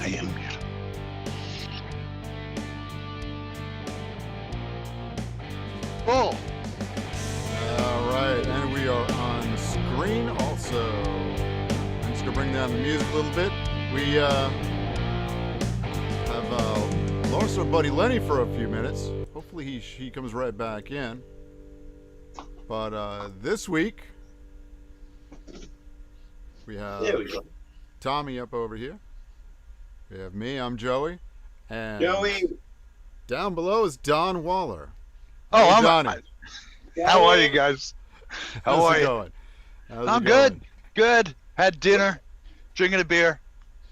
I am. Full. All right, and we are on screen also. I'm just gonna bring down the music a little bit. We have lost our buddy Lenny for a few minutes. Hopefully he comes right back in. But this week we have Tommy up over here. We have me. I'm Joey, and down below is Don Waller. Oh, Hey, I'm Donnie. How are you guys? How How's are it you? going? How's I'm it going? good. Good. Had dinner, drinking a beer.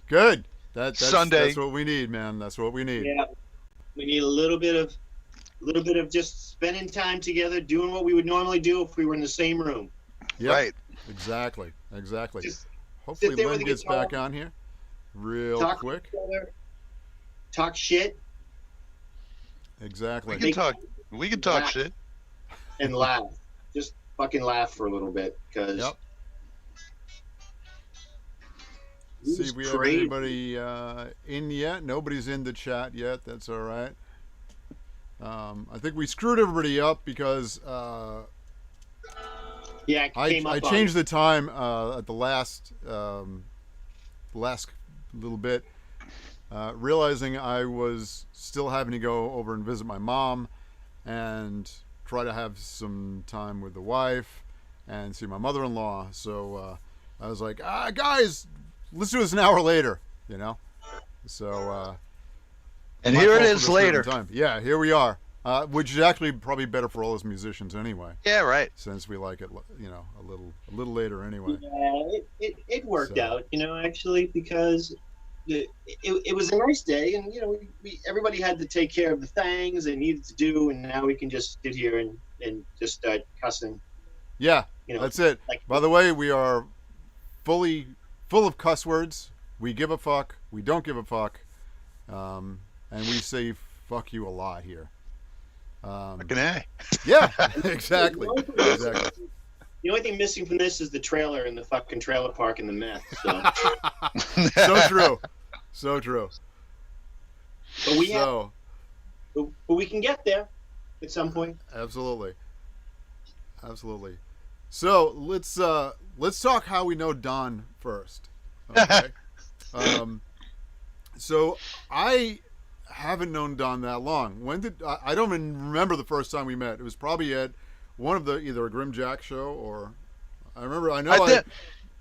Good. That's Sunday. That's what we need, man. That's what we need. Yeah, we need a little bit of just spending time together, doing what we would normally do if we were in the same room. Yep. Right. Exactly. Just Hopefully sit there with Lynn the gets guitar, back on here real talk quick. to each other, talk shit, Exactly. We can talk Laugh. shit. and laugh. Just fucking laugh for a little bit, because Yep. it was See if we have crazy. anybody in yet. Nobody's in the chat yet. That's all right. I think we screwed everybody up because Yeah, it came I up changed the time at the last little bit, realizing I was still having to go over and visit my mom and try to have some time with the wife and see my mother-in-law. So I was like, guys, let's do this an hour later, you know? So And my here it fault for is the screwed later. time. Yeah, here we are. Which is actually probably better for all us musicians anyway, Yeah, right. since we like it, you know, a little later anyway. Yeah, it worked So- out, actually, because it was a nice day, and everybody had to take care of the things they needed to do, and now we can just sit here and just start cussing. Yeah, You know, that's it. like- By the way, we are full of cuss words. We give a fuck. We don't give a fuck. And we say fuck you a lot here. Fucking A. Yeah, exactly. Exactly. The only thing missing from this is the trailer and the fucking trailer park and the meth. So, So true. So true. but we have, So, but we can get there at some point. absolutely. Absolutely. So, let's talk how we know Don first. Okay. So I haven't known Don that long. When did I don't even remember the first time we met. It was probably at one of either a Grim Jack show or I know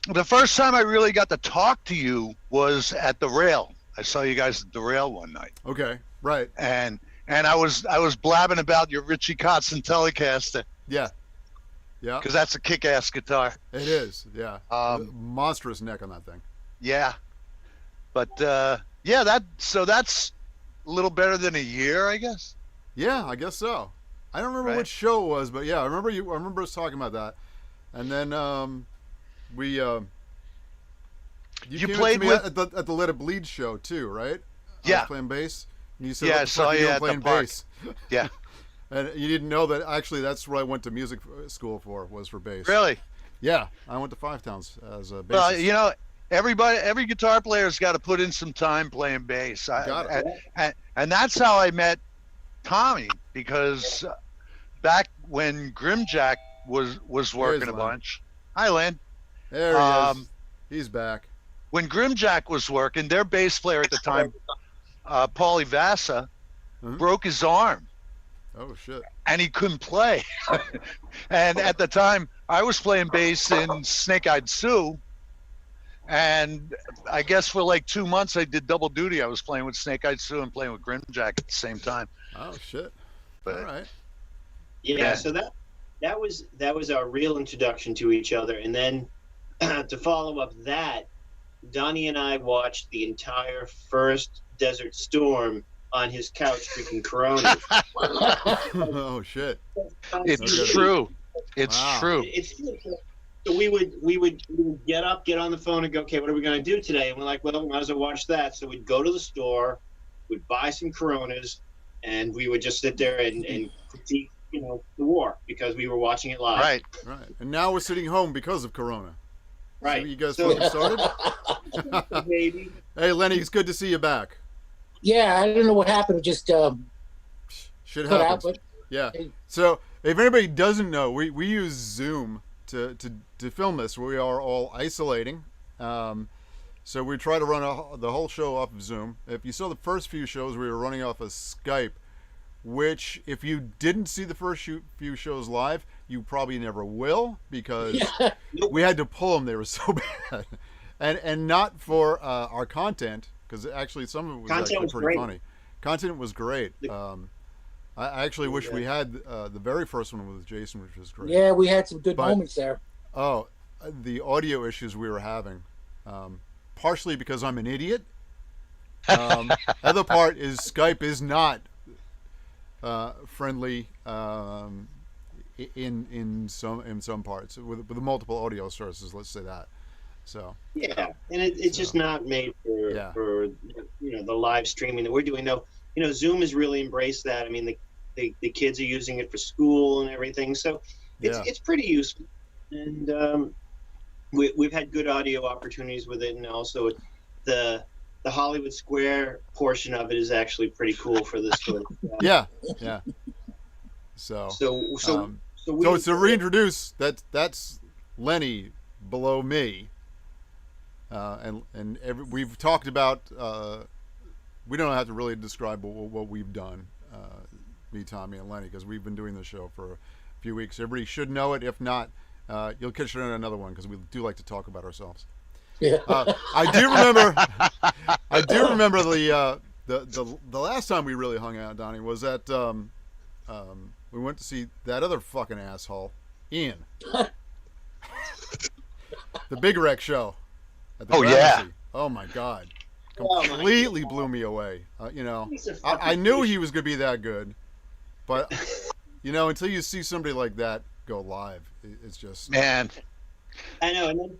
The first time I really got to talk to you was at the Rail. I saw you guys at the Rail one night, Okay, right. and I was blabbing about your Richie Kotzen Telecaster Yeah. Yeah. because that's a kick-ass guitar. It is. Yeah. Monstrous neck on that thing. Yeah, but yeah, that's a little better than a year, I guess. Yeah, I guess so. I don't remember Right. which show it was, but yeah, I remember us talking about that. And then we you You came played up to me with- at the Let It Bleed show too, right? I Yeah. was playing bass. And you said, Yeah, what I the saw fuck are you you doing at the playing park. bass? Yeah. And you didn't know that actually that's what I went to music school was for bass. Really? Yeah, I went to Five Towns as a bassist. Well, every guitar player's got to put in some time playing bass. Got it. And that's how I met Tommy, because back when Grimjack was working a Len. bunch. Hi, Len. There he is. He's back. When Grimjack was working, their bass player at the time, Paulie Vassa, Mhm. broke his arm. Oh shit. And he couldn't play. And at the time, I was playing bass in Snake Eyed Sue. And I guess for like 2 months, I did double duty. I was playing with Snake Eyed Sue and playing with Grimjack at the same time. Oh shit. But All right. Yeah, so that was our real introduction to each other, and then to follow up that, Donnie and I watched the entire first Desert Storm on his couch drinking Corona. Oh shit. it's true. It's Wow. true. It's so we would get up, get on the phone, and go, okay, what are we going to do today? And we're like, well, we might as well watch that. So we'd go to the store, we'd buy some Coronas, and we would just sit there and critique, the war, because we were watching it live. Right. Right. And now we're sitting home because of Corona. Right. So you guys So- fucking started? Maybe. Hey, Lenny, it's good to see you back. Yeah, I don't know what happened. It just Shit cut out, happens. but Yeah. So if anybody doesn't know, we use Zoom to film this. We are all isolating. So we try to run the whole show off of Zoom. If you saw the first few shows, we were running off of Skype, which if you didn't see the first few shows live, you probably never will, because we had to pull them. They were so bad. And not for our content, because actually some of it was actually pretty great. funny. Content was great. I actually wish we had the very first one with Jason, which was great. yeah, we had some good But- moments there. Oh, the audio issues we were having, partially because I'm an idiot. Other part is Skype is not friendly in some parts with the multiple audio sources. Let's say that. So Yeah, and it's just not made for the live streaming that we're doing. No, Zoom has really embraced that. I mean, the kids are using it for school and everything, so it's pretty useful. And we've had good audio opportunities with it, and also the Hollywood Square portion of it is actually pretty cool for this sort of stuff. yeah. So to reintroduce, that's Lenny below me. We've talked about. We don't have to really describe what we've done, me, Tommy, and Lenny, because we've been doing this show for a few weeks. Everybody should know it. If not, you'll catch it on another one, because we do like to talk about ourselves. Yeah. I do remember. I do remember the last time we really hung out, Donnie, was at we went to see that other fucking asshole, Ian, the Big Wreck show. At the Gramercy. Oh my God, completely blew me away. I knew he was gonna be that good, but until you see somebody like that go live, it's just Man, I know, and then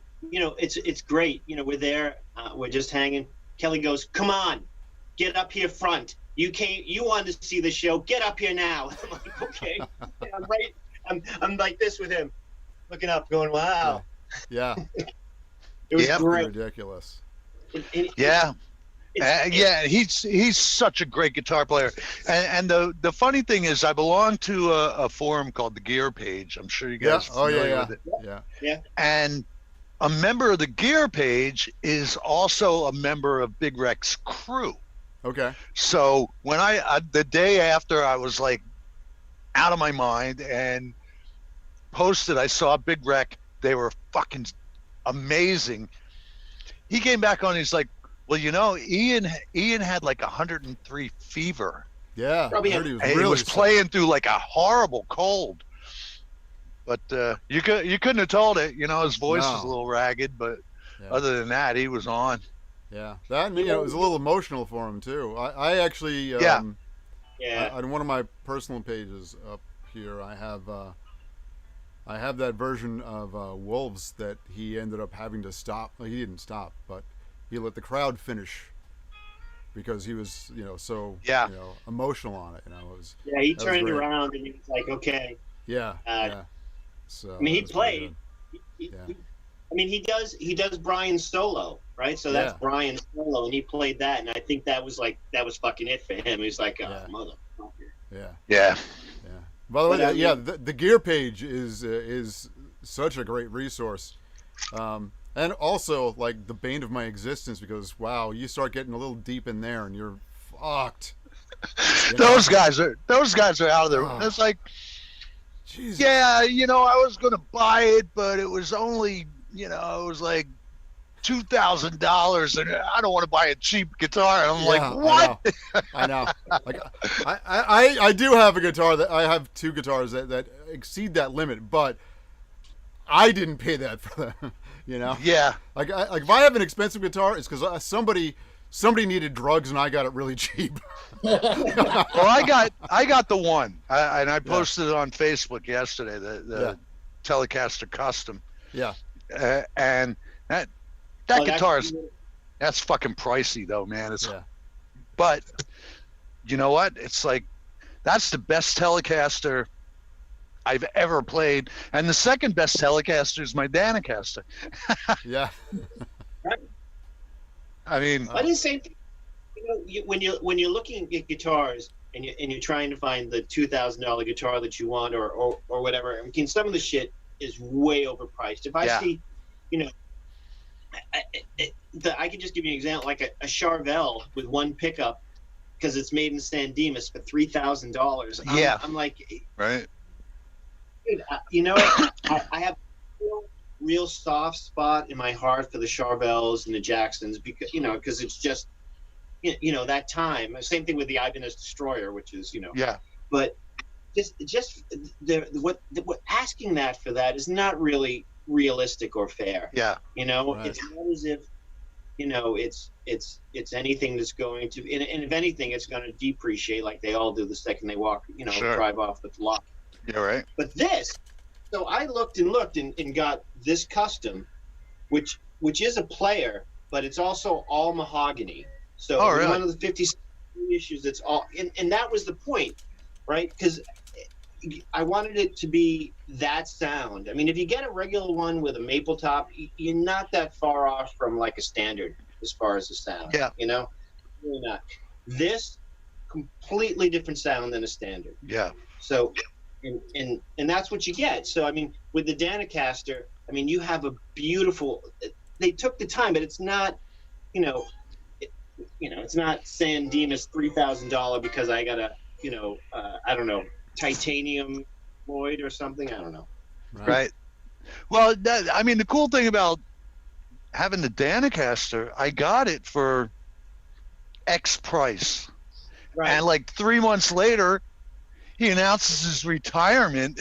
it's great. We're there, we're just hanging. Kelly goes, "Come on, get up here front. You wanted to see the show. Get up here now." I'm like, okay. I'm like this with him, looking up, going, "Wow." Yeah. It was Yep. great. Ridiculous. yeah. He's such a great guitar player, and the funny thing is, I belong to a forum called the Gear Page. I'm sure you guys are familiar with it. Yeah. And a member of the Gear Page is also a member of Big Wreck's crew. Okay. So when the day after I was like out of my mind and posted, I saw Big Wreck. They were fucking amazing. He came back on. He's like, "Well, Ian had like 103 fever. Yeah. Probably I heard he And he really was sick. playing through like a horrible cold. But you couldn't have told it. His voice was a little ragged, but Yeah. other than that, he was on. Yeah. That it was a little emotional for him too. I actually Yeah. on one of my personal pages up here, I have that version of Wolves that he ended up having to stop. Well, he didn't stop, but he let the crowd finish because he was, so emotional on it. It was. Yeah, he that was turned great. around and he was like, "Okay." Yeah. Yeah. So. I mean, he that was pretty played. good. I mean, he does Brian's solo, right? So that's Yeah. Brian's solo, and he played that, and I think that was fucking it for him. He's like, "Oh, Yeah. motherfucker." Yeah. Yeah. By the way, But I mean- the Gear Page is such a great resource, and also like the bane of my existence, because wow, you start getting a little deep in there and you're fucked. Those guys are out of there. Oh. It's like, Jesus. yeah, I was gonna buy it, but it was only, it was like $2,000, and I don't want to buy a cheap guitar. And I'm like, what? I know. Like, I do have a guitar I have two guitars that exceed that limit, but I didn't pay that for them. Yeah. Like if I have an expensive guitar, it's because somebody needed drugs and I got it really cheap. Well, I got the one, and I posted it on Facebook yesterday. The Telecaster Custom. Yeah. And that guitar that's fucking pricey though, man. But you know what? It's like that's the best Telecaster I've ever played. And the second best Telecaster is my Danacaster. Yeah. I mean, But it's the same thing. When you're looking at guitars and you're trying to find the $2,000 guitar that you want or whatever, I mean, some of the shit is way overpriced. If I see, I can just give you an example, like a Charvel with one pickup because it's made in San Dimas for $3,000. I'm like, right. Dude, I have a real soft spot in my heart for the Charvels and the Jacksons because it's just, that time. Same thing with the Ibanez Destroyer, which is, Yeah. But just what asking that for that is not really realistic or fair. Yeah. Right. It's not as if, it's anything that's going to, and if anything, it's going to depreciate like they all do the second they walk, Sure. drive off the lot. Yeah, right. But so I looked and got this custom, which is a player, but it's also all mahogany. So really? One of the 50 issues, it's all, and that was the point, right? Because I wanted it to be that sound. I mean, if you get a regular one with a maple top, you're not that far off from like a standard as far as the sound. Yeah. Really not. This completely different sound than a standard. Yeah. So, and that's what you get. So, I mean, with the Danacaster, I mean, you have a beautiful. They took the time, but it's not, it's not San Dimas $3,000 because I got a, I don't know, titanium Lloyd or something. I don't know. Right. Well, the cool thing about having the Danacaster, I got it for X price. Right. And like 3 months later, he announces his retirement.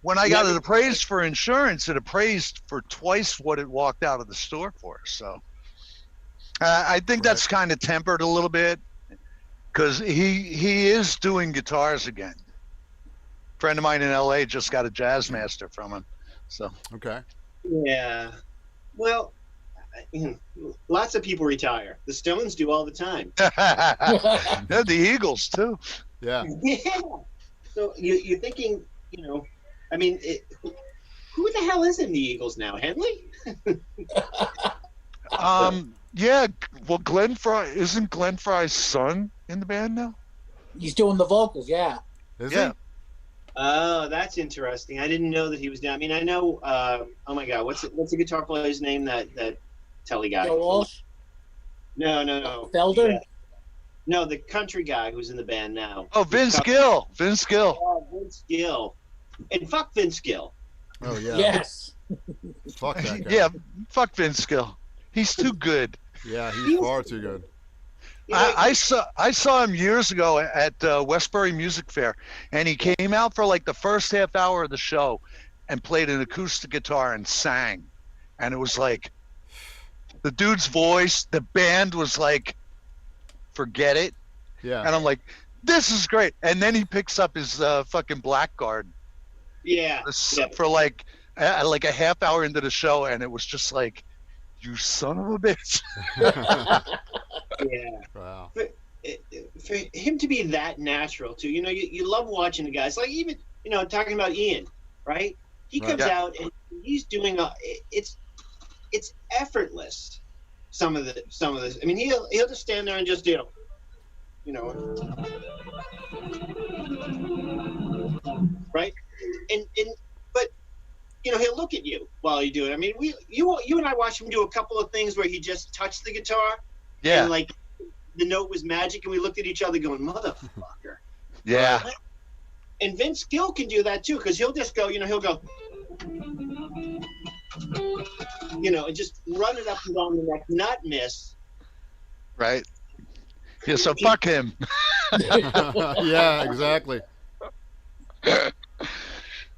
When I got it appraised for insurance, it appraised for twice what it walked out of the store for. So I think that's kind of tempered a little bit because he is doing guitars again. A friend of mine in LA just got a Jazzmaster from him. So Okay. Yeah. Well, lots of people retire. The Stillmans do all the time. Yeah, the Eagles too. Yeah. Yeah. So you're thinking, who the hell is in the Eagles now? Henley? Yeah. Well, Glenn Fry, isn't Glenn Fry's son in the band now? He's doing the vocals, yeah. Is Yeah. he? Oh, that's interesting. I didn't know that he was down. I mean, I know. Oh my God, what's the guitar player's name? That Telly guy. Joe Walsh, No. Felder. Yeah. No, the country guy who's in the band now. Oh, Vince Gill. Vince Gill. Oh, Vince Gill. And fuck Vince Gill. Oh yeah. Yes. Fuck that guy. Yeah, fuck Vince Gill. He's too good. Yeah, he's far too good. I saw him years ago at Westbury Music Fair, and he came out for like the first half hour of the show and played an acoustic guitar and sang. And it was like the dude's voice, the band was like, forget it. Yeah. And I'm like, this is great. And then he picks up his fucking Blackguard Yeah. for like a half hour into the show, and it was just like, you son of a bitch. Yeah. Wow. For him to be that natural too, you love watching the guys. Like even talking about Ian, right? He comes out and he's doing it's effortless. Some of this. I mean, he'll just stand there and just right? And but he'll look at you while you do it. I mean, you and I watched him do a couple of things where he just touched the guitar. Yeah. And like the note was magic, and we looked at each other going, "Motherfucker." Yeah. And Vince Gill can do that too, because he'll just go, he'll go, and just run it up and down the neck, not miss. Right. Yeah, so fuck him. Yeah, exactly.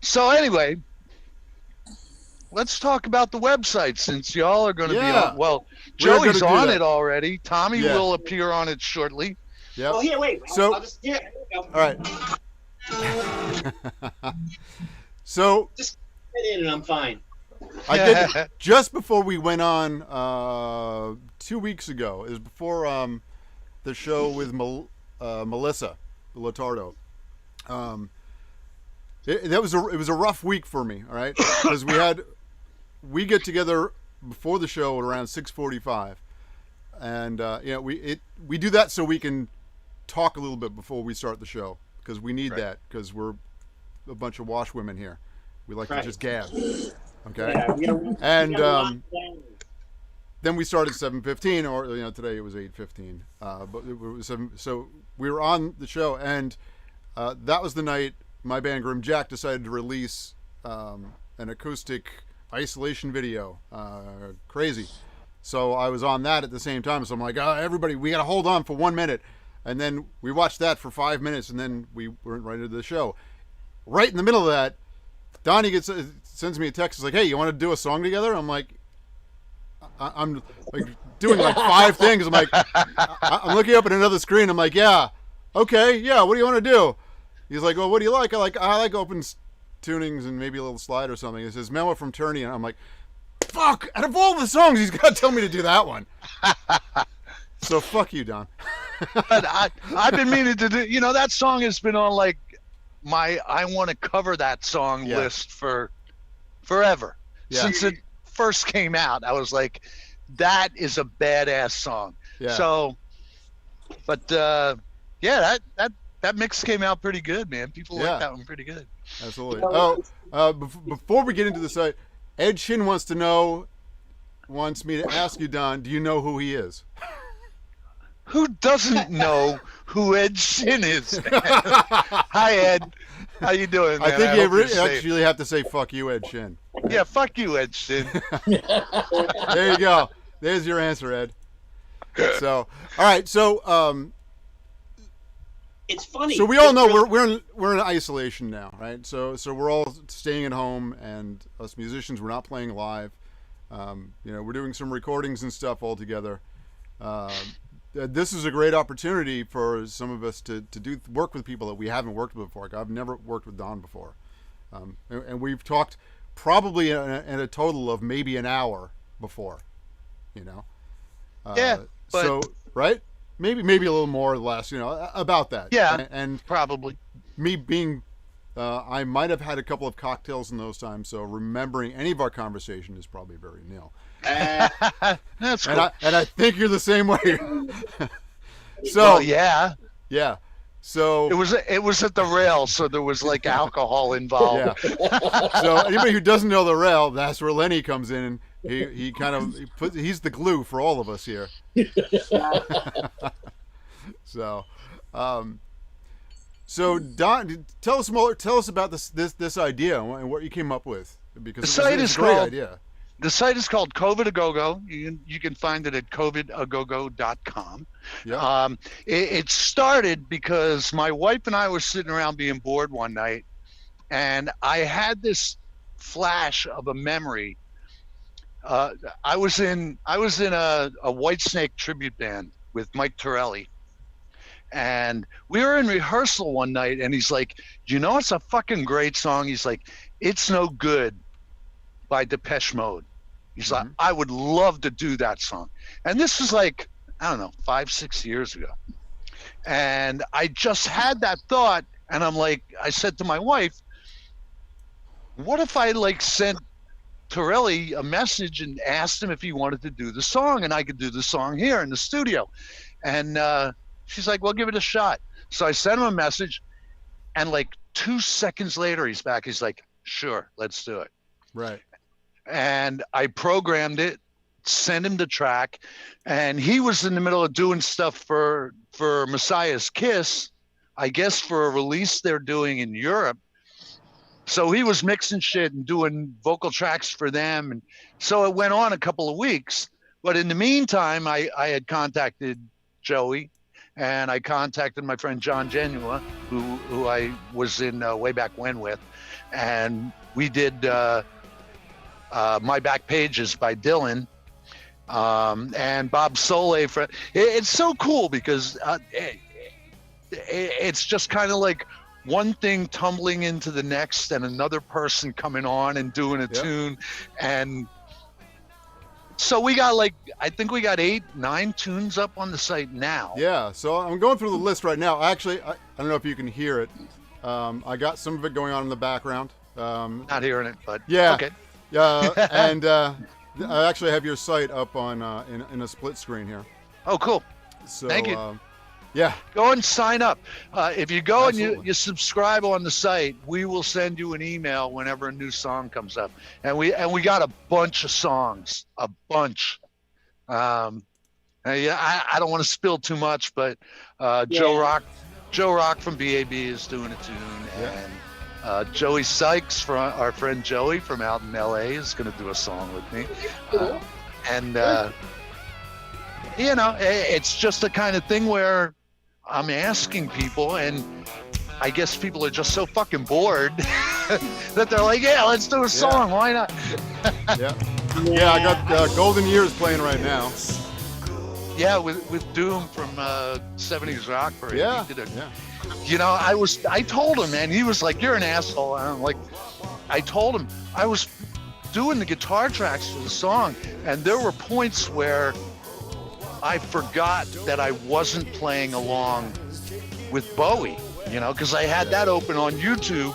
So anyway, let's talk about the website since y'all are going to be on. Well, We're Joey's gonna do on that. it already. Tommy Yeah. will appear on it shortly. Yep. Well, here, wait. So- I'll just, here we go. All right. So Just get in and I'm fine. I did just before we went on 2 weeks ago. Is before the show with Melissa Lotardo. it was a rough week for me. All right, because we get together before the show at around 6:45, and we do that so we can talk a little bit before we start the show, because we need that, because we're a bunch of wash women here. We like to just gab. Okay. Yeah, and then we started 7:15, or today it was 8:15. But it was 7, so we were on the show, and that was the night my band Grim Jack decided to release an acoustic isolation video. Crazy. So I was on that at the same time. So I'm like, everybody, we got to hold on for 1 minute. And then we watched that for 5 minutes, and then we went right into the show. Right in the middle of that, Donnie sends me a text. He's like, "Hey, you want to do a song together?" I'm like, I'm like doing like 5 things. I'm like, I'm looking up at another screen. I'm like, "Yeah, okay, yeah. What do you want to do?" He's like, "Well, what do you like?" I like open tunings and maybe a little slide or something. It says "Memo from Turney," and I'm like, "Fuck! Out of all the songs, he's got to tell me to do that one." So fuck you, Don. But I've been meaning to do. That song has been on like my I want to cover that song list for forever. Yeah. Since it first came out, I was like, that is a badass song. Yeah. So, but that mix came out pretty good, man. People like that one pretty good. Absolutely. Before we get into the site, Ed Shin wants me to ask you, Don, do you know who he is? Who doesn't know who Ed Shin is? Hi, Ed. How you doing, man? I think you actually have to say "fuck you, Ed Shin." Yeah, fuck you, Ed Shin. There you go. There's your answer, Ed. So, all right. So, it's funny. So we all know we're in isolation now, right? So we're all staying at home, and us musicians, we're not playing live. We're doing some recordings and stuff all together. This is a great opportunity for some of us to do work with people that we haven't worked with before. Like, I've never worked with Don before, and we've talked probably in a total of maybe an hour before. So right, maybe a little more or less. About that. Yeah, and probably me being. I might have had a couple of cocktails in those times, so remembering any of our conversation is probably very nil. That's cool. And I think you're the same way. So well, yeah. So it was at the rail, so there was like alcohol involved. Yeah. So anybody who doesn't know the rail, that's where Lenny comes in, and he kind of he's the glue for all of us here. So. So Don, tell us about this idea and what you came up with, because it's a great idea. The site is called Covert Agogo. You can find it at covertagogo.com. Yeah. It started because my wife and I were sitting around being bored one night, and I had this flash of a memory. I was in a Whitesnake tribute band with Mike Torelli. And we were in rehearsal one night, and he's like, it's a fucking great song. He's like, "It's No Good" by Depeche Mode. He's like, "I would love to do that song." And this was like, I don't know, 5-6 years ago. And I just had that thought, and I said to my wife, what if I sent Torelli a message and asked him if he wanted to do the song, and I could do the song here in the studio? And she's like, "Well, give it a shot." So I sent him a message, and 2 seconds later, he's back. He's like, "Sure, let's do it." Right. And I programmed it, sent him the track, and he was in the middle of doing stuff for Messiah's Kiss, I guess for a release they're doing in Europe. So he was mixing shit and doing vocal tracks for them. And so it went on a couple of weeks. But in the meantime, I had contacted Joey, and I contacted my friend John Genua, who I was in Way Back When with, and we did My Back Pages by Dylan, and Bob Soule. It's so cool because it's just kind of like one thing tumbling into the next, and another person coming on and doing a tune, and so we got I think we got 8-9 tunes up on the site now. Yeah, so I'm going through the list right now. Actually, I don't know if you can hear it. I got some of it going on in the background. Not hearing it, but Yeah. okay. And I actually have your site up on in a split screen here. Oh, cool. So, Thank you. Yeah. Go and sign up. If you go and Absolutely. you subscribe on the site, we will send you an email whenever a new song comes up. And we got a bunch of songs, a bunch. Yeah, I don't want to spill too much, but Joe Rock from BAB is doing a tune, and Joey Sykes, from our friend Joey from out in LA, is going to do a song with me. And you know, it's just the kind of thing where I'm asking people, and I guess people are just so fucking bored that they're like, yeah, let's do a song. Why not? Yeah, I got Golden Years playing right now. Yeah, with Doom from 70s Rock Parade. Yeah, He did You know, I told him, and he was like, you're an asshole. And I'm like, I told him I was doing the guitar tracks for the song, and there were points where I forgot that I wasn't playing along with Bowie, you know, because I had that open on YouTube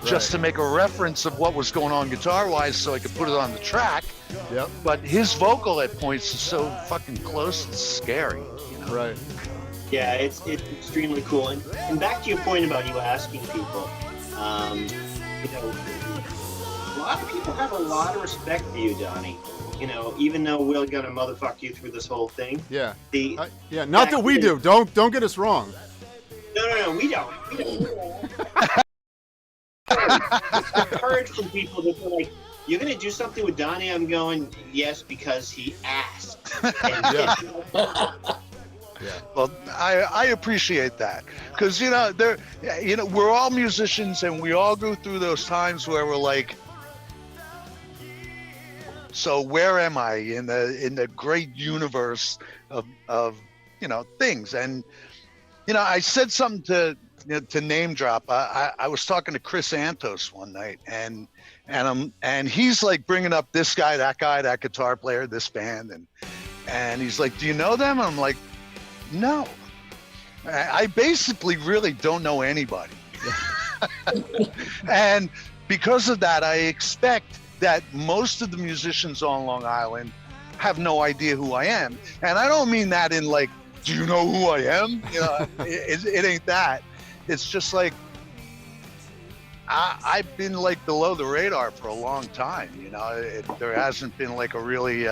just to make a reference of what was going on guitar-wise so I could put it on the track. Yep. But his vocal at points is so fucking close, it's scary. You know? Right. Yeah, it's extremely cool. And back to your point about you asking people, you know, a lot of people have a lot of respect for you, Donnie. You know, even though we're gonna motherfuck you through this whole thing. Yeah. The yeah. Not that we do. Don't get us wrong. No, we don't. I've heard from people that are like, "You're gonna do something with Donnie?" I'm going, "Yes, because he asked." Yeah. Well, I appreciate that, because you know we're all musicians, and we all go through those times where we're like, so where am I in the great universe of you know things? And you know, I said something to name drop. I was talking to Chris Antos one night, and he's like bringing up this guy, that guitar player, this band, and he's like, do you know them? I'm like, no. I basically really don't know anybody. And because of that, I expect that most of the musicians on Long Island have no idea who I am. And I don't mean that in like, do you know who I am? You know, it ain't that. It's just like, I've been like below the radar for a long time. You know, there hasn't been like a really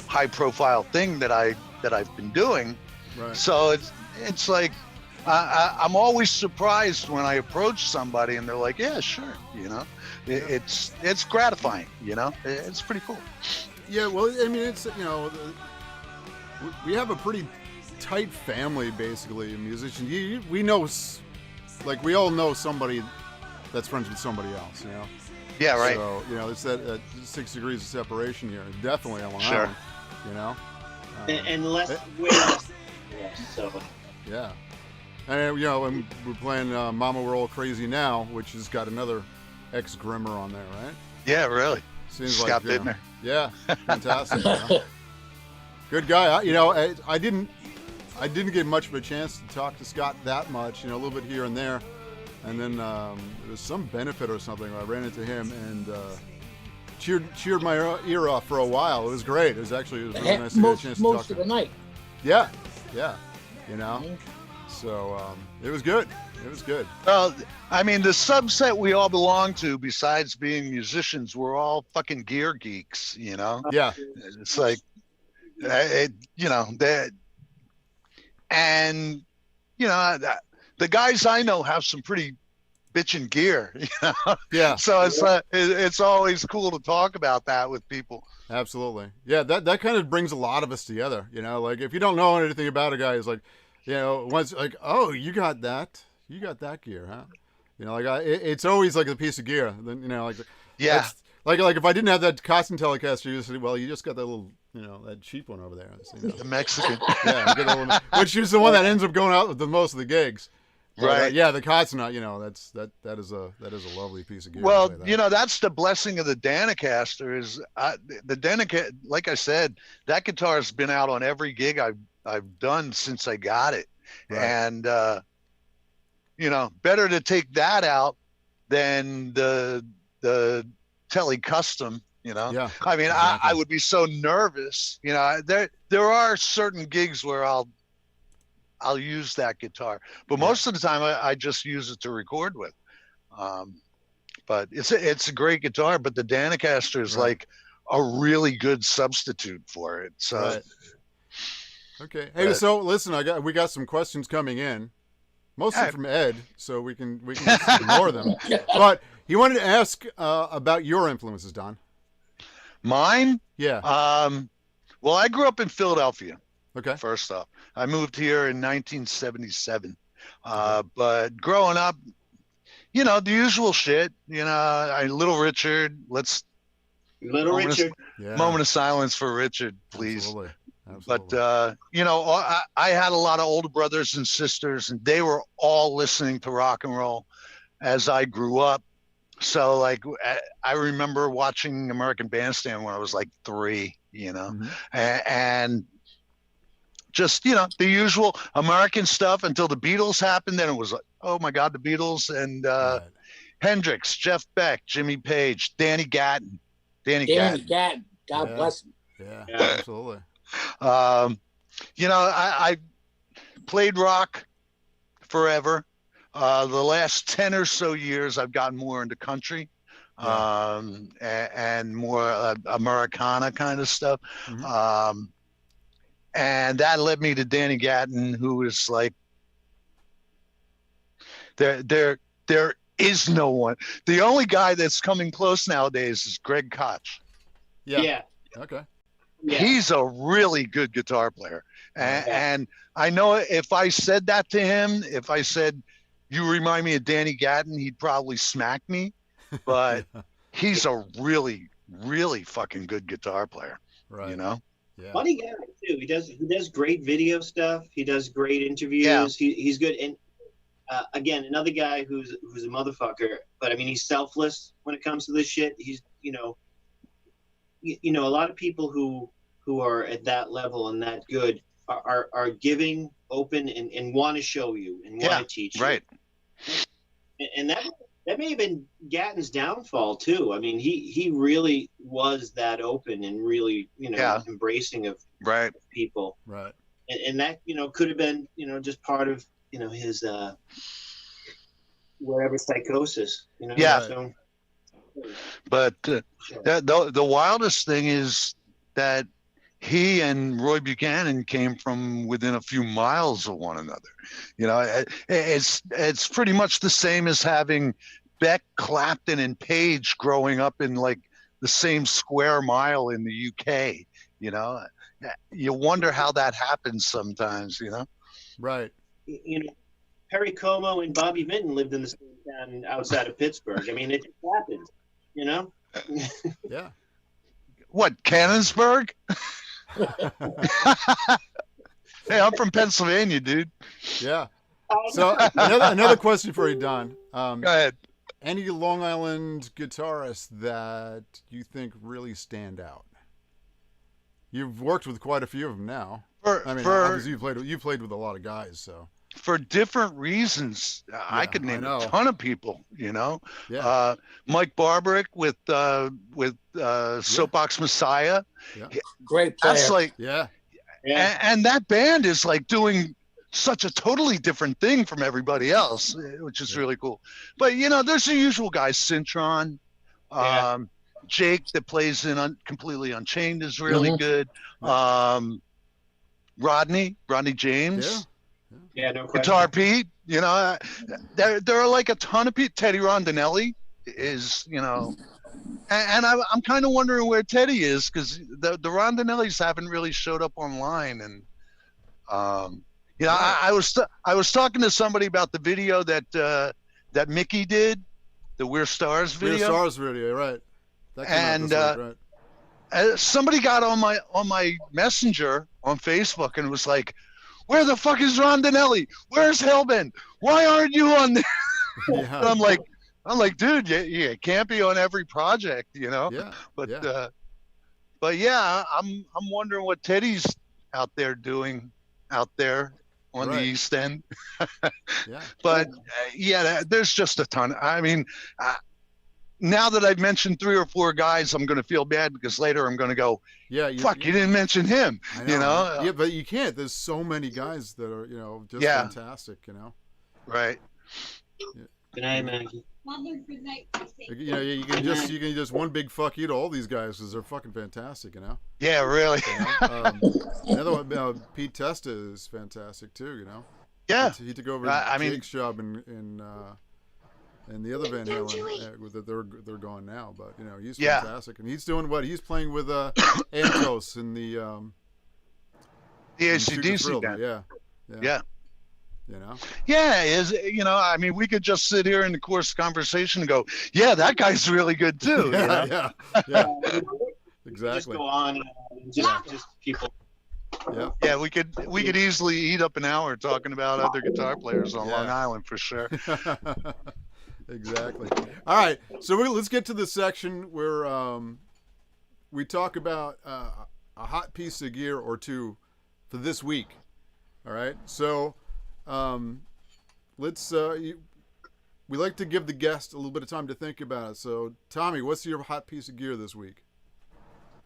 high profile thing that I've been doing. Right. So it's like, I'm always surprised when I approach somebody and they're like, yeah, sure. You know, it's gratifying, you know, it's pretty cool. Yeah. Well, I mean, it's, you know, we have a pretty tight family, basically, musicians. We know, like, we all know somebody that's friends with somebody else, you know? Yeah, right. So, you know, it's that 6 degrees of separation here, definitely on Long Island, you know? and less so. Yeah. And, you know, and we're playing Mama We're All Crazy Now, which has got another ex-Grimmer on there, right? Yeah, really. Seems Scott like, Bittner. Yeah, fantastic. You know? Good guy. You know, I didn't get much of a chance to talk to Scott that much, you know, a little bit here and there. And then there was some benefit or something. I ran into him and cheered my ear off for a while. It was great. It was really nice to get a chance to talk most to of him. the night. Yeah, you know. So it was good. It was good. Well, I mean, the subset we all belong to, besides being musicians, we're all fucking gear geeks, you know? Yeah. It's like, you know, that, and, you know, the guys I know have some pretty bitchin' gear, you know? Yeah. So it's always cool to talk about that with people. Absolutely. Yeah, that kind of brings a lot of us together, you know? Like, if you don't know anything about a guy, it's like, you know, once, like, oh, you got that gear, huh? You know, like, it's always like a piece of gear. Then, you know, like, Yeah. Like if I didn't have that Costin Telecaster, you just say, well, you just got that little, you know, that cheap one over there. You know? The Mexican. Yeah, good old, which is the one that ends up going out with the most of the gigs. But, Right. yeah, the Costin, you know, that is a lovely piece of gear. Well, you know, that's the blessing of the Danicaster is the Danica. Like I said, that guitar has been out on every gig I've done since I got it, Right. and better to take that out than the Tele Custom. Yeah, I mean, exactly. I would be so nervous. There are certain gigs where I'll use that guitar, but most of the time I just use it to record with. But it's a great guitar, but the Danicaster is like a really good substitute for it. So, right. Okay. Hey, so listen, we got some questions coming in, mostly from Ed, so we can just ignore them. But he wanted to ask about your influences, Don. Mine? Yeah. Well, I grew up in Philadelphia. Okay. First off, I moved here in 1977. But growing up, the usual shit. Little Richard. Moment of silence for Richard, please. Absolutely. But I had a lot of older brothers and sisters, and they were all listening to rock and roll as I grew up. So, like, I remember watching American Bandstand when I was like 3. And just the usual American stuff until the Beatles happened. Then it was like, oh my God, the Beatles and Hendrix, Jeff Beck, Jimmy Page, Danny Gatton. Danny Gatton. God bless him. Yeah, absolutely. I played rock forever. The last 10 or so years, I've gotten more into country, and more Americana kind of stuff. Mm-hmm. And that led me to Danny Gatton, who is like, there is no one. The only guy that's coming close nowadays is Greg Koch. Yeah. Okay. Yeah. He's a really good guitar player. And I know if I said that to him, if I said, you remind me of Danny Gatton, he'd probably smack me. But he's a really, really fucking good guitar player. Right. Yeah. Funny guy too. He does great video stuff. He does great interviews. Yeah. He's good. And again, another guy who's a motherfucker. But I mean, he's selfless when it comes to this shit. He's a lot of people who are at that level and that good are giving, open, and want to show you and want to teach you. Right. And that may have been Gatton's downfall too. I mean, he really was that open and really, embracing of people. Right. And that, could have been, just part of, his whatever psychosis, Yeah. So, but the wildest thing is that he and Roy Buchanan came from within a few miles of one another. It's pretty much the same as having Beck, Clapton, and Page growing up in like the same square mile in the UK. You wonder how that happens sometimes. Right. Perry Como and Bobby Vinton lived in the same town outside of Pittsburgh. I mean, it just happens. Yeah. What, Cannonsburg? Hey, I'm from Pennsylvania, dude. Yeah. So another question for you, Don. Go ahead. Any Long Island guitarists that you think really stand out? You've worked with quite a few of them now. Obviously you played with a lot of guys, so. For different reasons, I could name a ton of people. Yeah. Mike Barbarick with Soapbox Messiah. Yeah. Great player. That's like, yeah. And that band is like doing such a totally different thing from everybody else, which is really cool. But there's the usual guys, Cintron, Jake that plays in Completely Unchained is really good. Rodney James. Yeah, no question. Guitar Pete, there are like a ton of people. Teddy Rondinelli is, and I'm kind of wondering where Teddy is, because the Rondinellis haven't really showed up online. And I was talking to somebody about the video that Mickey did, the We're Stars video. We're Stars video, right? That came out this week, right? Somebody got on my messenger on Facebook and was like, where the fuck is Rondinelli? Where's Hellbent? Why aren't you on there? Yeah. I'm like, dude, you can't be on every project, Yeah. But yeah, I'm wondering what Teddy's out there doing out there. on the Right. East End. Yeah. But there's just a ton. I mean, now that I've mentioned 3 or 4 guys, I'm going to feel bad because later I'm going to go, Yeah. fuck, you didn't mention him. I You know? Yeah, but you can't. There's so many guys that are, just Yeah. fantastic, Right. Good night, Maggie. You can just one big fuck you to all these guys because they're fucking fantastic, Yeah, really. Another one, Pete Testa is fantastic too, Yeah. He took over I mean- Jake's job in the other Van Halen that they're gone now, but he's Yeah. fantastic, and he's doing what he's playing with Antos in the The in Shoot the AC/DC Thrill, band. yeah. Yeah. Yeah. I mean, we could just sit here in the course of conversation and go, yeah, that guy's really good too. Yeah. Just Exactly. go on and just people. Yeah. Yeah, we could easily eat up an hour talking about other guitar players on Long Island for sure. Exactly. All right, so let's get to the section where we talk about a hot piece of gear or two for this week. All right, so let's. We like to give the guest a little bit of time to think about it. So, Tommy, what's your hot piece of gear this week?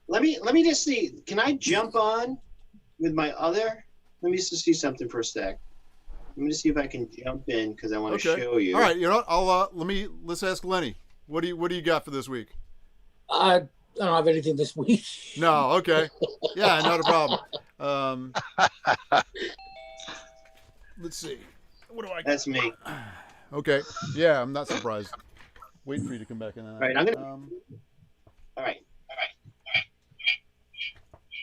Let me just see. Can I jump on with my other? Let me just see something for a sec. Let me just see if I can jump in because I want to Okay. show you. All right, you know what? Let's ask Lenny. What do you got for this week? I don't have anything this week. No, okay. Yeah, not a problem. Let's see. What do I got? That's me. Okay. Yeah, I'm not surprised. Waiting for you to come back in. All right, I'm gonna. All right.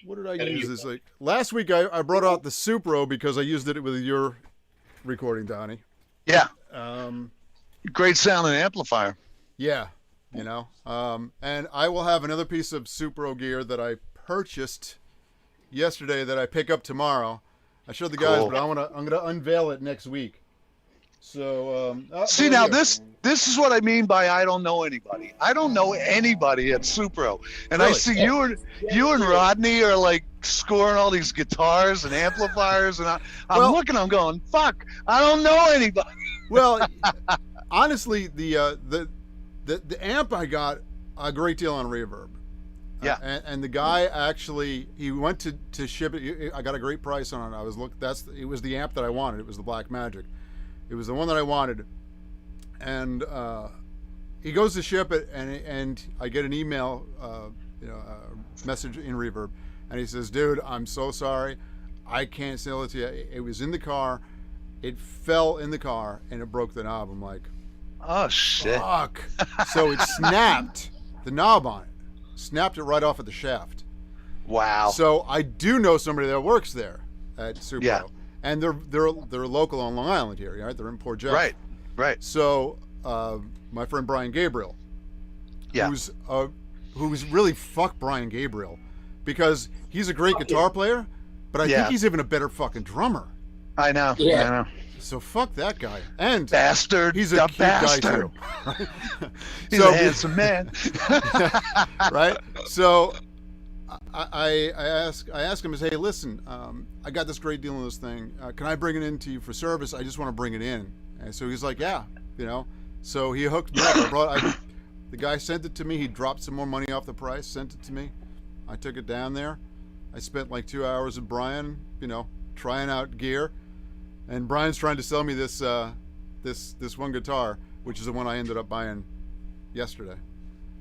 What did I Gotta use use this? Like last week, I brought out the Supro because I used it with your recording, Donnie. Yeah, Um, great sound and amplifier. yeah, and I will have another piece of Supro gear that I purchased yesterday that I pick up tomorrow. I showed the guys, Cool. but I'm gonna unveil it next week. So See, now this is what I mean by I don't know anybody. I don't know anybody at Supro, and I Really? see you and Rodney are like scoring all these guitars and amplifiers, and I'm Well- looking, I'm going, fuck, I don't know anybody. Well, honestly, the amp I got a great deal on Reverb. Yeah. And the guy actually he went to ship it. I got a great price on it. It was the amp that I wanted. It was the Black Magic. It was the one that I wanted, and he goes to ship it, and I get an email, message in Reverb, and he says, "Dude, I'm so sorry, I can't sell it to you. It was in the car, it fell in the car, and it broke the knob." I'm like, Oh shit. "Fuck!" So it snapped the knob on it, snapped it right off at the shaft. Wow. So I do know somebody that works there at Supro. Yeah. And they're local on Long Island here, right? They're in Port Jeff. Right. So my friend Brian Gabriel, Yeah. who's really fuck Brian Gabriel, because he's a great guitar player, but I Yeah. think he's even a better fucking drummer. I know. Yeah. I know. So fuck that guy. And Bastard. he's a the cute bastard. guy too. He's a handsome man. Right? So I ask him, hey, listen, I got this great deal on this thing. Can I bring it in to you for service? I just want to bring it in. And so he's like, yeah, So he hooked me up. The guy sent it to me. He dropped some more money off the price, sent it to me. I took it down there. I spent like 2 hours with Brian, trying out gear. And Brian's trying to sell me this one guitar, which is the one I ended up buying yesterday.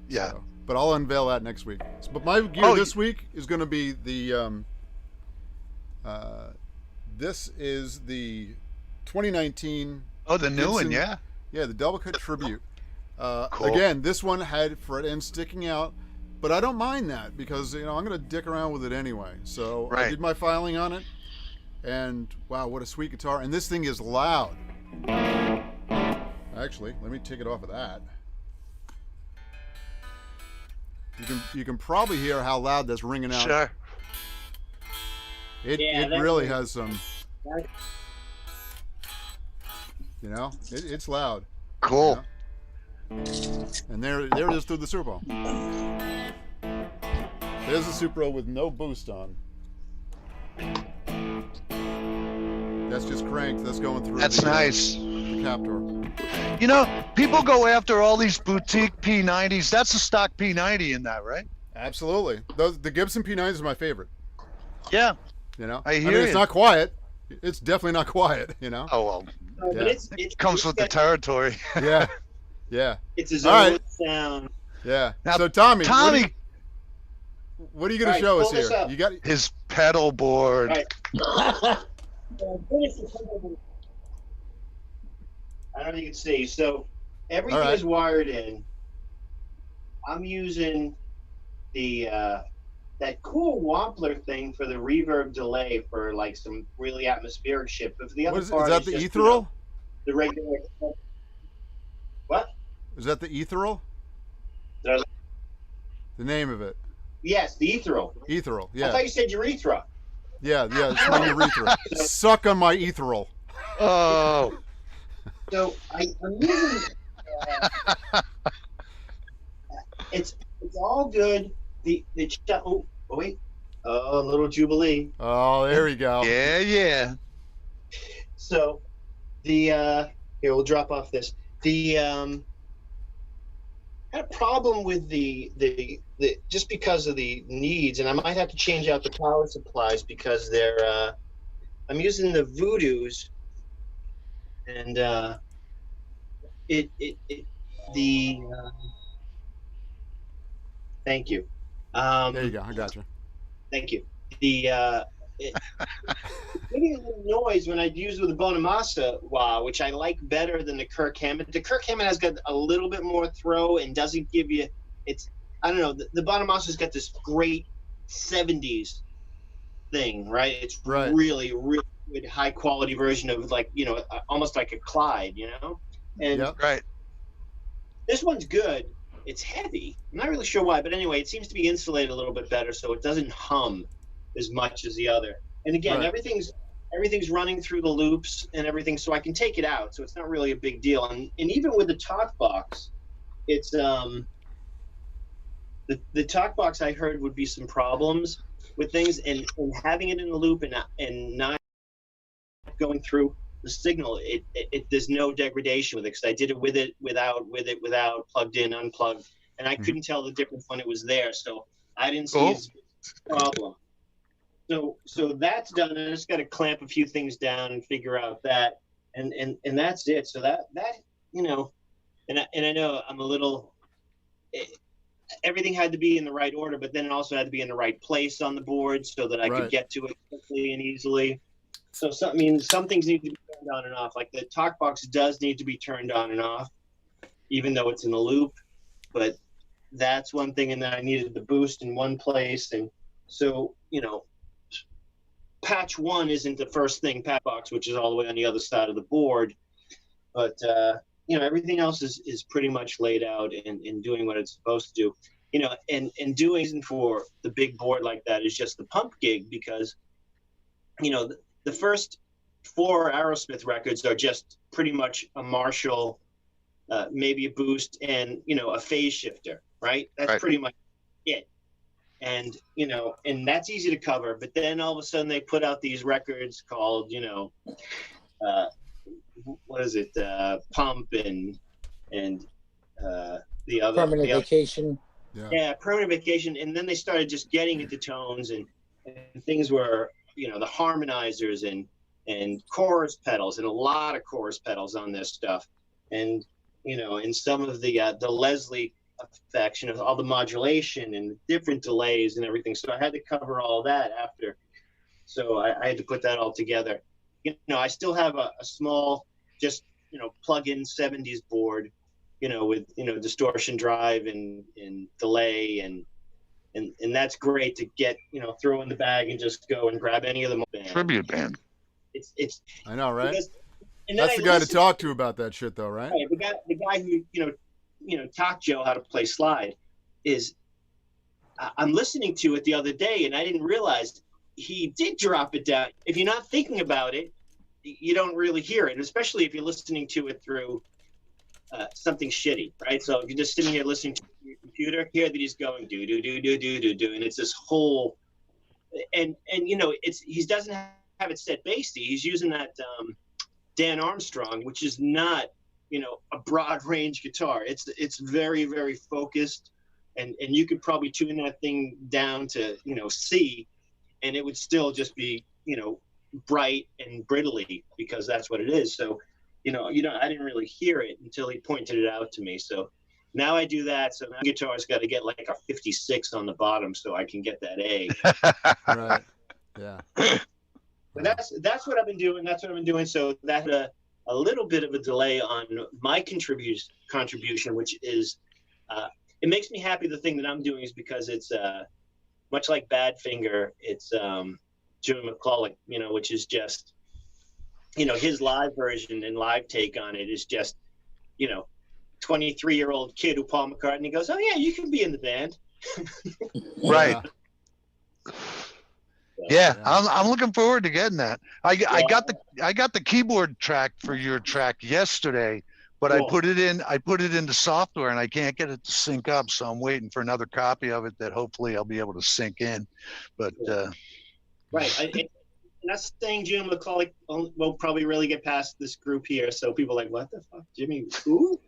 Yeah. So, but I'll unveil that next week. But my gear this week is going to be the. This is the 2019. Oh, the new one, Gibson- yeah. Yeah, the double cut tribute. Cool. Again, this one had fret ends sticking out, but I don't mind that because I'm going to dick around with it anyway. So I Right. did my filing on it, and wow, what a sweet guitar! And this thing is loud. Actually, let me take it off of that. You can probably hear how loud that's ringing out. Sure. It Yeah, really has some. It's loud. Cool. And there it is through the Supro. There's a Supro with no boost on. That's just cranked. That's going through. That's nice. The captor. You know, people go after all these boutique P90s. That's a stock P90 in that, right? Absolutely. The Gibson P90s are my favorite. Yeah. You know, I hear mean, it's you. not quiet. It's definitely not quiet. You know. Oh well, But Yeah. it comes with the territory. Yeah. Yeah. It's his All own right. sound. Yeah. Now, So Tommy, Tommy, what are you going to All right, show us pull this here? up. You got his pedal board. Right. I don't know if you can see. So everything All right. is wired in. I'm using the that cool Wampler thing for the reverb delay for like some really atmospheric shit. But for the other what is, part, is that it's the just, ethereal? the regular. What? Is that the ethereal? Did I- The name of it. Yes, the ethereal. Ethereal. I Yeah. thought you said urethra. Yeah. It's my urethra. Suck on my ethereal. Oh, So I'm using. It's all good. The oh wait, oh, a little jubilee. Oh, there we go. yeah. So the here we'll drop off this. The had a problem with the just because of the needs, and I might have to change out the power supplies because they're I'm using the Voodoos, and it the thank you. There you go. I got you. Thank you. The it's getting a little noise when I use with the Bonamassa wah, which I like better than the Kirk Hammond. The Kirk Hammond has got a little bit more throw and doesn't give you. It's I don't know. The Bonamassa's got this great '70s thing, right? It's Right. really good, high quality version of like almost like a Clyde, And Yep. Right. this one's good. It's heavy. I'm not really sure why, but anyway, it seems to be insulated a little bit better, so it doesn't hum as much as the other. And again, Right. everything's running through the loops and everything, so I can take it out. So it's not really a big deal. And even with the talk box, it's the talk box I heard would be some problems with things, and having it in the loop and not going through the signal, it there's no degradation with it because I did it without plugged in, unplugged, and I couldn't tell the difference when it was there, so I didn't see it as a problem. So that's done, and I just got to clamp a few things down and figure out that, and that's it. So that and I know I'm a little. Everything had to be in the right order, but then it also had to be in the right place on the board so that I Right. could get to it quickly and easily. So some things need to be turned on and off. Like the talk box does need to be turned on and off, even though it's in the loop. But that's one thing, and then I needed the boost in one place, and so patch one isn't the first thing. Patch box, which is all the way on the other side of the board, but everything else is pretty much laid out and doing what it's supposed to do. And doing for the big board like that is just the pump gig because the first 4 Aerosmith records are just pretty much a Marshall, maybe a boost, and a phase shifter, right? That's Right. pretty much it. And and that's easy to cover. But then all of a sudden they put out these records called what is it? Pump and the other Permanent vacation. yeah, permanent vacation. And then they started just getting into tones and things were the harmonizers and chorus pedals, and a lot of chorus pedals on this stuff, and and some of the Leslie effects, all the modulation and different delays and everything. So I had to cover all that after. So I had to put that all together. I still have a small, just plug-in '70s board, with distortion drive and delay and that's great to get throw in the bag and just go and grab any of them. Tribute band. It's I know, right? because, and then That's I the guy to listened- talk to about that shit, though, right? Right, the guy who taught Joe how to play slide is. I'm listening to it the other day, and I didn't realize he did drop it down. If you're not thinking about it, you don't really hear it, especially if you're listening to it through something shitty, right? So if you're just sitting here listening to your computer, hear that he's going do, and it's this whole, and he doesn't have it set bass to. He's using that Dan Armstrong, which is not, a broad range guitar. It's very, very focused, and you could probably tune that thing down to, C, and it would still just be, bright and brittly, because that's what it is. So, I didn't really hear it until he pointed it out to me. So now I do that. So now the guitar's got to get like a 56 on the bottom so I can get that A. Right. Yeah. But that's what I've been doing. That's what I've been doing. So that had a little bit of a delay on my contribution, which is, it makes me happy. The thing that I'm doing is because it's much like Badfinger. It's Jimmy McCulloch, which is just, his live version and live take on it is just, 23-year-old kid who Paul McCartney goes, oh yeah, you can be in the band. Right. Yeah. I'm looking forward to getting that. I got the keyboard track for your track yesterday, but Cool. I put it into software and I can't get it to sync up. So I'm waiting for another copy of it that hopefully I'll be able to sync in. But Right. And that's saying Jim McCulloch will probably really get past this group here. So people are like, what the fuck, Jimmy? Who?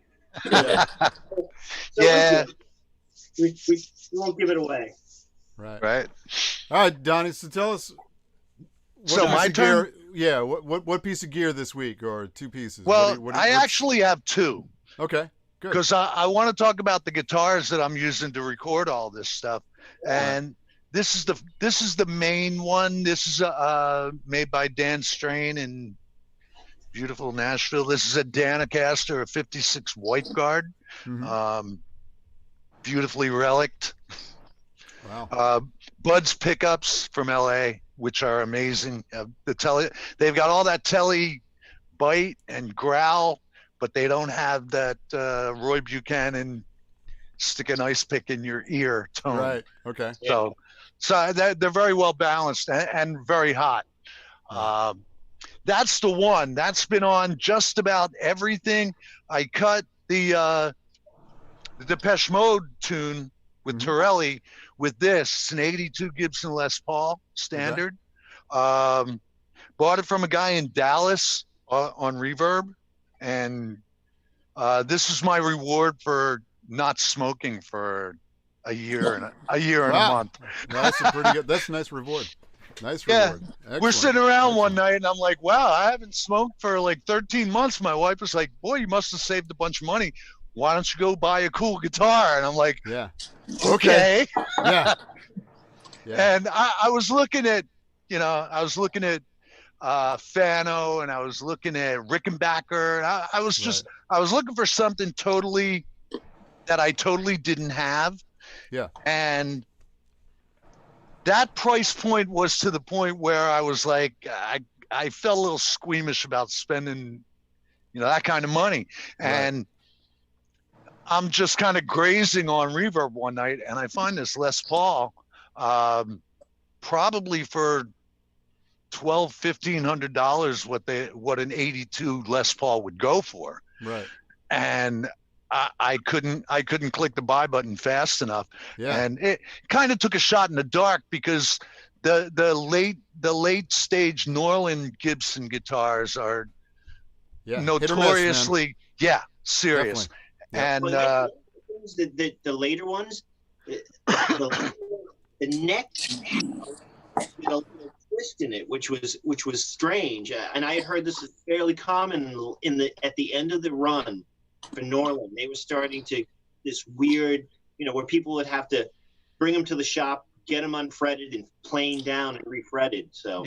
So yeah. we won't give it away. Right. All right, Donnie. So tell us. So my turn. Yeah. What piece of gear this week, or two pieces? Well, I actually have two. Okay. Good. Because I want to talk about the guitars that I'm using to record all this stuff, and this is the main one. This is made by Dan Strain in beautiful Nashville. This is a Danacaster, a 56 White Guard, beautifully relicked. Wow. Bud's pickups from LA, which are amazing. They've got all that telly bite and growl, but they don't have that Roy Buchanan stick an ice pick in your ear tone. Right. Okay. So they're very well balanced and very hot. That's the one that's been on just about everything. I cut the Depeche Mode tune with Torelli with this. It's an 82 Gibson Les Paul standard. Bought it from a guy in Dallas on Reverb, and this is my reward for not smoking for a year and a month. No, that's a pretty good. That's a nice reward. Nice reward. Excellent. We're sitting around one night, and I'm like, wow, I haven't smoked for like 13 months. My wife was like, boy, you must have saved a bunch of money. Why don't you go buy a cool guitar? And I'm like, yeah. Okay. Yeah. And I was looking at, Fano, and I was looking at Rickenbacker. And I was looking for something that I totally didn't have. Yeah. And that price point was to the point where I was like, I felt a little squeamish about spending, that kind of money. And I'm just kind of grazing on Reverb one night, and I find this Les Paul, probably for $1,200-$1,500 what an 82 Les Paul would go for. Right. And I couldn't click the buy button fast enough. Yeah. And it kind of took a shot in the dark, because the late stage Norland Gibson guitars are notoriously serious. Definitely. And the later ones, the neck had a little twist in it, which was strange. And I had heard this is fairly common at the end of the run for Norland. They were starting to this weird, where people would have to bring them to the shop, get them unfretted and planed down and refretted. So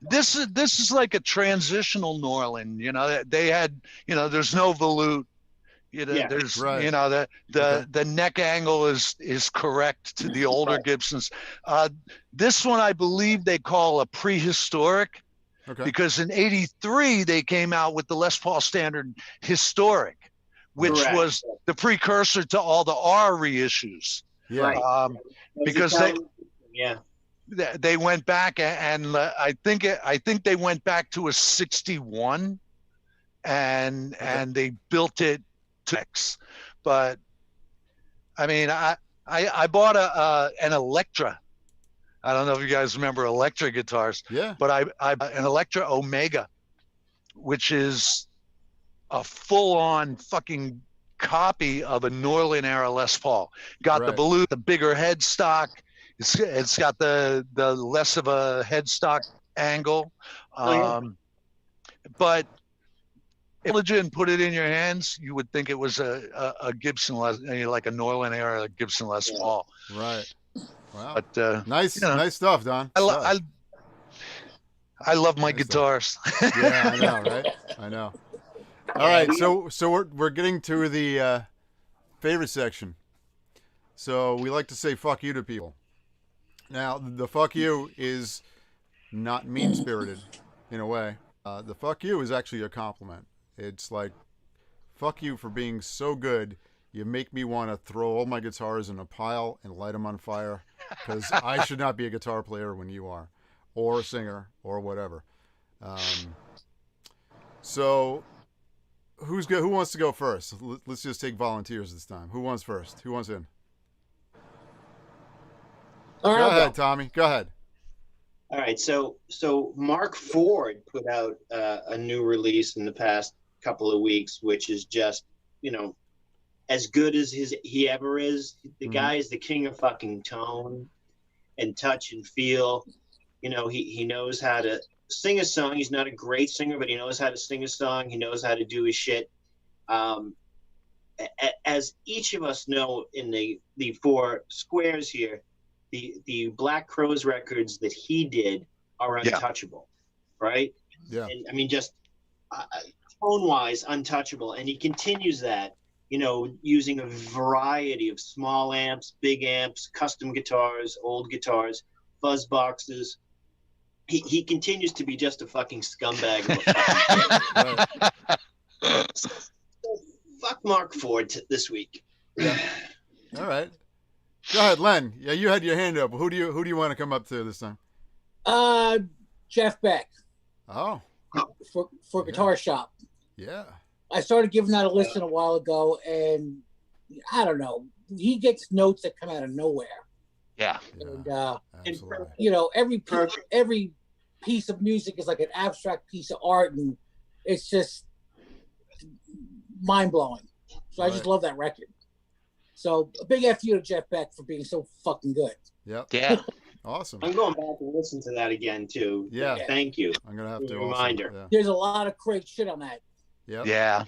this is like a transitional Norland. They had, there's no volute. There's the neck angle is correct to the older Gibsons. This one I believe they call a prehistoric, because in '83 they came out with the Les Paul Standard Historic, which was the precursor to all the R reissues. Yeah. Because they went back, and I think they went back to a 61, and they built it to X. But I mean, I bought an Electra. I don't know if you guys remember electric guitars, Yeah. but I an Electra Omega, which is a full-on fucking copy of a Norlin era Les Paul. Got the Right. blue, the bigger headstock. It's got the less of a headstock angle. Yeah. But if legit and put it in your hands, you would think it was a Gibson like a Norlin era Gibson Les Paul. Right. Wow. But Nice, you know, nice stuff, Don. I love my Nice guitars. Yeah, I know, right? I know. All right, so we're getting to the favorite section. So we like to say "fuck you" to people. Now, the "fuck you" is not mean-spirited in a way. The "fuck you" is actually a compliment. It's like, "Fuck you for being so good. You make me want to throw all my guitars in a pile and light them on fire, because I should not be a guitar player when you are, or a singer, or whatever." So, who wants to go first? Let's just take volunteers this time. Who wants first? Who wants in? All right, Go I'll ahead, go. Tommy. Go ahead. All right, so Mark Ford put out a new release in the past couple of weeks, which is just, as good as he ever is. The guy is the king of fucking tone and touch and feel. He knows how to sing a song. He's not a great singer, but he knows how to sing a song. He knows how to do his shit. As each of us know in the four squares here, the Black Crowes records that he did are untouchable, right? Yeah. And I mean, just tone-wise, untouchable. And he continues that, using a variety of small amps, big amps, custom guitars, old guitars, fuzz boxes. He continues to be just a fucking scumbag. Of a fucking so, fuck Mark Ford this week. Yeah. All right. Go ahead, Len. Yeah, you had your hand up. Who do you want to come up to this time? Jeff Beck Oh. for Guitar Shop. Yeah. I started giving that a listen a while ago, and I don't know. He gets notes that come out of nowhere. Yeah. And Absolutely. every piece of music is like an abstract piece of art, and it's just mind blowing. So I just love that record. So a big F you to Jeff Beck for being so fucking good. Yep. Yeah. Awesome. I'm going back and listen to that again too. Yeah. Thank you. I'm gonna have to Reminder. Also, yeah. There's a lot of great shit on that. Yep. Yeah.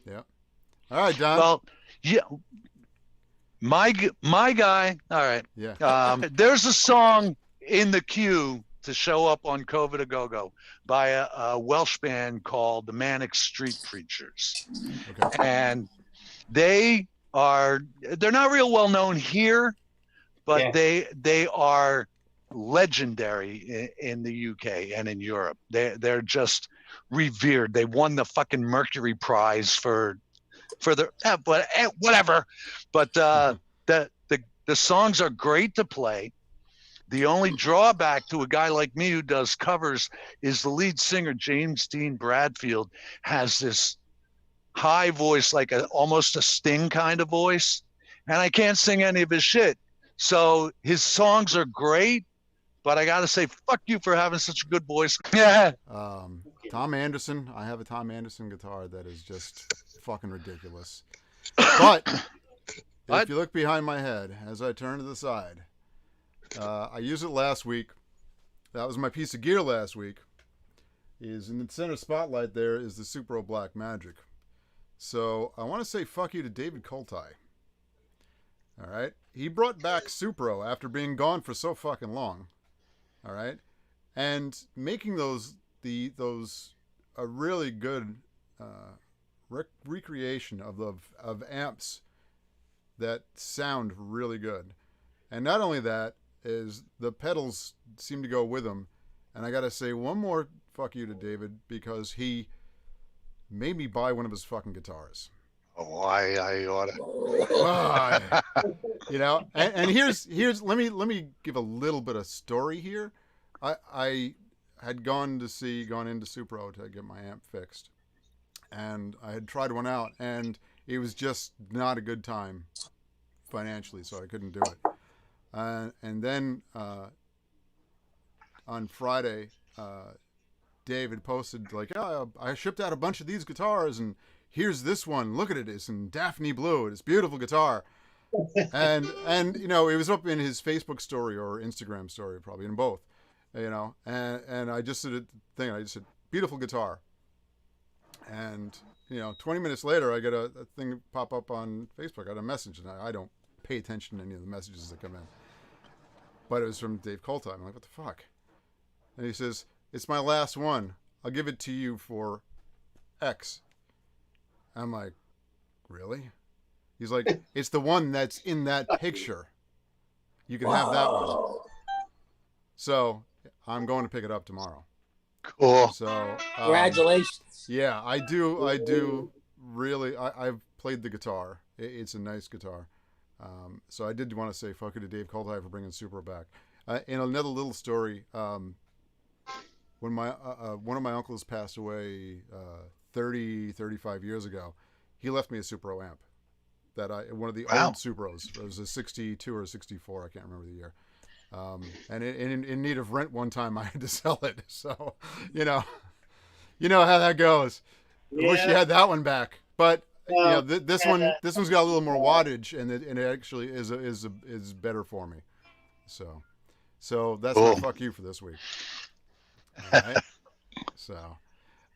Yep. All right, Don. Well, yeah. My guy. All right. Yeah. There's a song in the queue to show up on Covert Agogo by a Welsh band called the Manic Street Preachers. Okay. And they're not real well known here, but they are legendary in the UK and in Europe. They're just revered. They won the fucking Mercury Prize for the whatever. But the songs are great to play. The only drawback to a guy like me who does covers is the lead singer, James Dean Bradfield, has this high voice, like almost a Sting kind of voice, and I can't sing any of his shit. So his songs are great, but I gotta say, fuck you for having such a good voice. Yeah. Tom Anderson. I have a Tom Anderson guitar that is just fucking ridiculous. But if you look behind my head as I turn to the side, I used it last week. That was my piece of gear last week. Is in the center spotlight there is the Supro Black Magic. So I want to say fuck you to David Coltai. All right, he brought back Supro after being gone for so fucking long. All right, and making those a really good recreation of amps that sound really good. And not only that, is the pedals seem to go with them. And I gotta say one more fuck you to David, because he made me buy one of his fucking guitars. Oh, I oughta. And here's let me give a little bit of story here. I had gone into Supro to get my amp fixed, and I had tried one out, and it was just not a good time financially, so I couldn't do it. And then on Friday, David posted like, "Oh, I shipped out a bunch of these guitars, and here's this one. Look at it. It's in Daphne blue. It's a beautiful guitar." and you know, it was up in his Facebook story or Instagram story, probably in both. You know, and I just did a thing. I just said, "Beautiful guitar." And you know, 20 minutes later, I get a thing pop up on Facebook. I got a message, and I don't pay attention to any of the messages that come in. But it was from Dave Coltime. I'm like, what the fuck? And he says, "It's my last one. I'll give it to you for X." I'm like, really? He's like, "It's the one that's in that picture. You can have that one." So I'm going to pick it up tomorrow. Cool. So Congratulations. yeah, I do really. I've played the guitar. It's a nice guitar. So I did want to say fuck you to Dave Coltime for bringing Supro back. In another little story, when my one of my uncles passed away 35 years ago, he left me a Supro amp. One of the old Supros. It was a 62 or a 64. I can't remember the year. And in need of rent one time, I had to sell it. So, you know how that goes. I wish you had that one back. But you know, this one's got a little more wattage, and it actually is better for me. So that's my fuck you for this week. All right. So.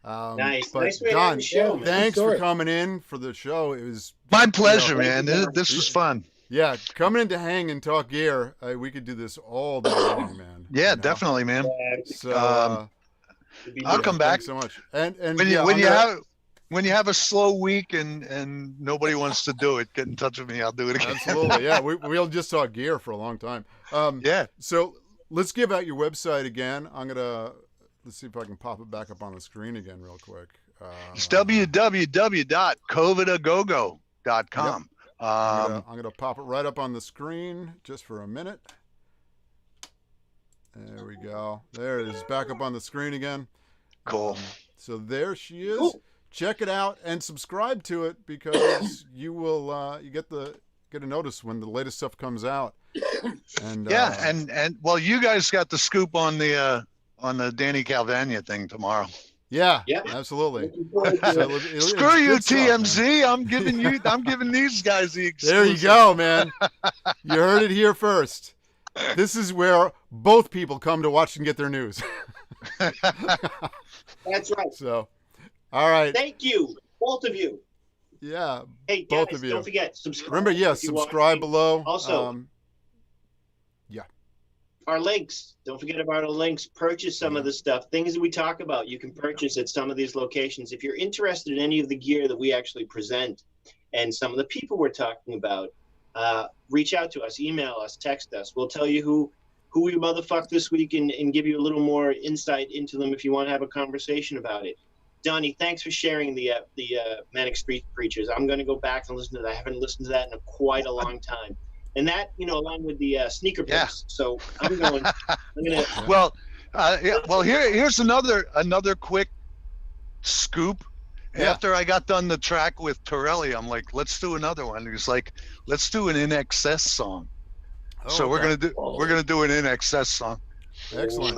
Nice. But Nice way to Don, end the show, man. thanks Good for story. coming in for the show. It was My pleasure, you know, man. This was fun. Yeah, coming in to hang and talk gear. We could do this all day long, man. Yeah, you know? definitely, man. So I'll come back. Thanks so much. And when you have a slow week and nobody wants to do it, get in touch with me. I'll do it again. absolutely, yeah, we'll just talk gear for a long time. Yeah. So let's give out your website again. Let's see if I can pop it back up on the screen again real quick. It's www.covertagogo.com. I'm gonna pop it right up on the screen just for a minute. There we go. There it is, back up on the screen again. Cool. So there she is. Cool. Check it out and subscribe to it because you will you get a notice when the latest stuff comes out. And Yeah, and well, you guys got the scoop on the Danny Calvania thing tomorrow. yeah, Yep. absolutely. Looking forward to So it. Screw you, good stuff, man. TMZ. I'm giving these guys the exclusive. There you go, man. You heard it here first. This is where both people come to watch and get their news. That's right. So, all right. Thank you, both of you. Yeah. Hey, Both guys, of you. don't forget, subscribe. Remember, if you want. subscribe below. Also, our links. Don't forget about our links. Purchase some of the stuff. Things that we talk about, you can purchase at some of these locations. If you're interested in any of the gear that we actually present and some of the people we're talking about, reach out to us, email us, text us. We'll tell you who we motherfucked this week and give you a little more insight into them if you want to have a conversation about it. Donnie, thanks for sharing the Manic Street Preachers. I'm going to go back and listen to that. I haven't listened to that in quite a long time. And that, along with the sneaker picks. Yeah. So I'm going. Well, here's another quick scoop. Yeah. After I got done the track with Torelli, I'm like, let's do another one. He was like, let's do an In Excess song. So we're gonna do an In Excess song. Excellent.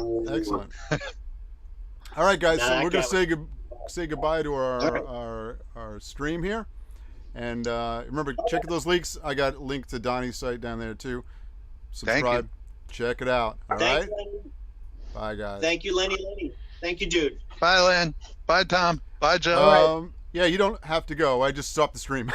All right, guys. So Nah, we're gonna that say goodbye to our stream here. And remember, check those links. I got a link to Donnie's site down there too. Subscribe. Check it out. All right. Lenny. Bye, guys. Thank you, Lenny. Thank you, dude. Bye, Len. Bye, Tom. Bye, Joe. Yeah, you don't have to go. I just stopped the stream.